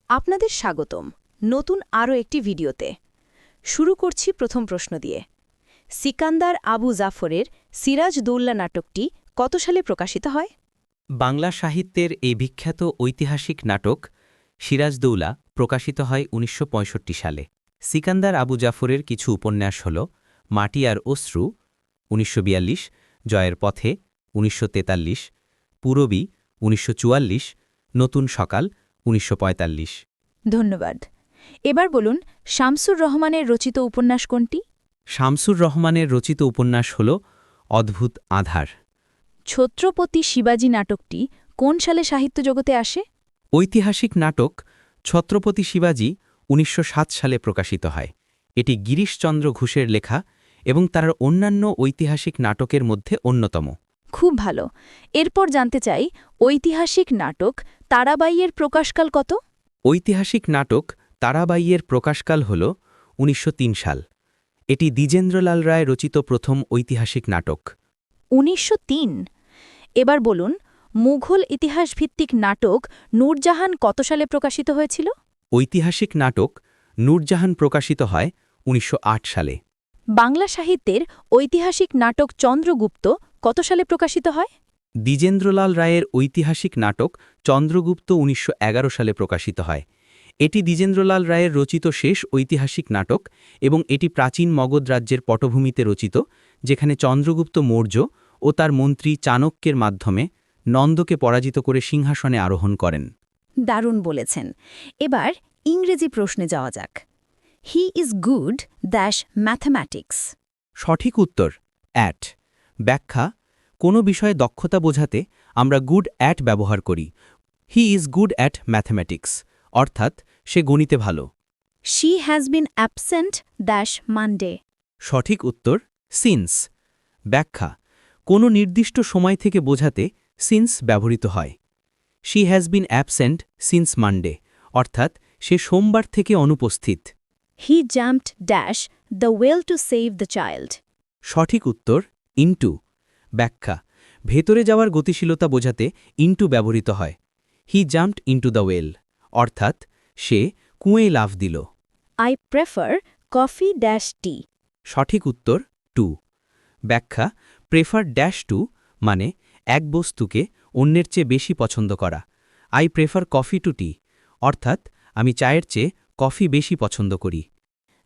আপনাদের স্বাগতম নতুন আরও একটি ভিডিওতে। শুরু করছি প্রথম প্রশ্ন দিয়ে। সিকান্দার আবু জাফরের সিরাজদৌল্লা নাটকটি কত সালে প্রকাশিত হয়? বাংলা সাহিত্যের এই বিখ্যাত ঐতিহাসিক নাটক সিরাজদৌলা প্রকাশিত হয় ১৯৬৫ সালে। সিকান্দার আবু জাফরের কিছু উপন্যাস হল মাটি আর অশ্রু ১৯৪২, জয়ের পথে ১৯৪৩, পূরবী ১৯৪৪, নতুন সকাল ১৯৪৫। ধন্যবাদ। এবার বলুন, শামসুর রহমানের রচিত উপন্যাস কোনটি? শামসুর রহমানের রচিত উপন্যাস হল অদ্ভুত আধার। ছত্রপতি শিবাজী নাটকটি কোন সালে সাহিত্য জগতে আসে? ঐতিহাসিক নাটক ছত্রপতি শিবাজী ১৯০৭ সালে প্রকাশিত হয়। এটি গিরিশচন্দ্র ঘোষের লেখা এবং তার অন্যান্য ঐতিহাসিক নাটকের মধ্যে অন্যতম। খুব ভালো। এরপর জানতে চাই, ঐতিহাসিক নাটক তারাবাইয়ের প্রকাশকাল কত? ঐতিহাসিক নাটক তারাবাইয়ের প্রকাশকাল হল ১৯০৩ সাল। এটি দ্বিজেন্দ্রলাল রায় রচিত প্রথম ঐতিহাসিক নাটক। ১৯০৩। এবার বলুন, মুঘল ইতিহাসভিত্তিক নাটক নূরজাহান কত সালে প্রকাশিত হয়েছিল? ঐতিহাসিক নাটক নূরজাহান প্রকাশিত হয় ১৯০৮ সালে। বাংলা সাহিত্যের ঐতিহাসিক নাটক চন্দ্রগুপ্ত কত সালে প্রকাশিত হয়? দ্বিজেন্দ্রলাল রায়ের ঐতিহাসিক নাটক চন্দ্রগুপ্ত ১৯১১ সালে প্রকাশিত হয়। এটি দ্বিজেন্দ্রলাল রায়ের রচিত শেষ ঐতিহাসিক নাটক এবং এটি প্রাচীন মগধ রাজ্যের পটভূমিতে রচিত, যেখানে চন্দ্রগুপ্ত মৌর্য ও তার মন্ত্রী চাণক্যের মাধ্যমে নন্দকে পরাজিত করে সিংহাসনে আরোহণ করেন। দারুণ বলেছেন। এবার ইংরেজি প্রশ্নে যাওয়া যাক। He is good mathematics. সঠিক উত্তর অ্যাট। ব্যাখ্যা: কোনো বিষয়ে দক্ষতা বোঝাতে আমরা গুড অ্যাট ব্যবহার করি। He is good at mathematics অর্থাৎ সে গণিতে ভালো। She has been absent Monday. সঠিক উত্তর সিন্স। ব্যাখ্যা: কোনো নির্দিষ্ট সময় থেকে বোঝাতে সিন্স ব্যবহৃত হয়। She has been absent since Monday অর্থাৎ সে সোমবার থেকে অনুপস্থিত। হি jumped the well to save the child. সঠিক উত্তর ইনটু। ব্যাখ্যা: ভেতরে যাওয়ার গতিশীলতা বোঝাতে ইনটু ব্যবহৃত হয়। He jumped into the well অর্থাৎ সে কুঁয়ে লাফ দিল। আই প্রেফার কফি টি। সঠিক উত্তর টু। ব্যাখ্যা: প্রেফার টু মানে এক বস্তুকে অন্যের চেয়ে বেশি পছন্দ করা। আই প্রেফার কফি টু টি অর্থাৎ আমি চায়ের চেয়ে কফি বেশি পছন্দ করি।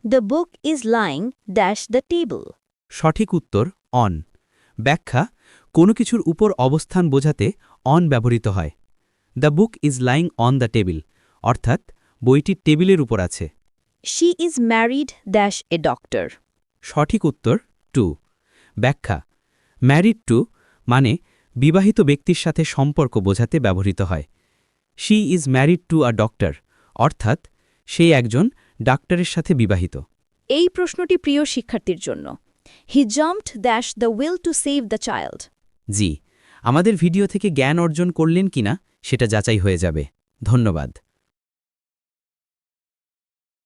The book is lying the table. সঠিক উত্তর অন। ব্যাখ্যা: কোনো কিছুর উপর অবস্থান বোঝাতে অন ব্যবহৃত হয়। The book is lying on the table অর্থাৎ বইটি টেবিলের উপর আছে। She is married a doctor. সঠিক উত্তর টু। ব্যাখ্যা: ম্যারিড টু মানে বিবাহিত ব্যক্তির সাথে সম্পর্ক বোঝাতে ব্যবহৃত হয়। She is married to a doctor অর্থাৎ সে একজন ডাক্তারের সাথে বিবাহিত। এই প্রশ্নটি প্রিয় শিক্ষার্থীর জন্য। He jumped the well to save the child. জি, আমাদের ভিডিও থেকে জ্ঞান অর্জন করলেন কিনা সেটা যাচাই হয়ে যাবে। ধন্যবাদ।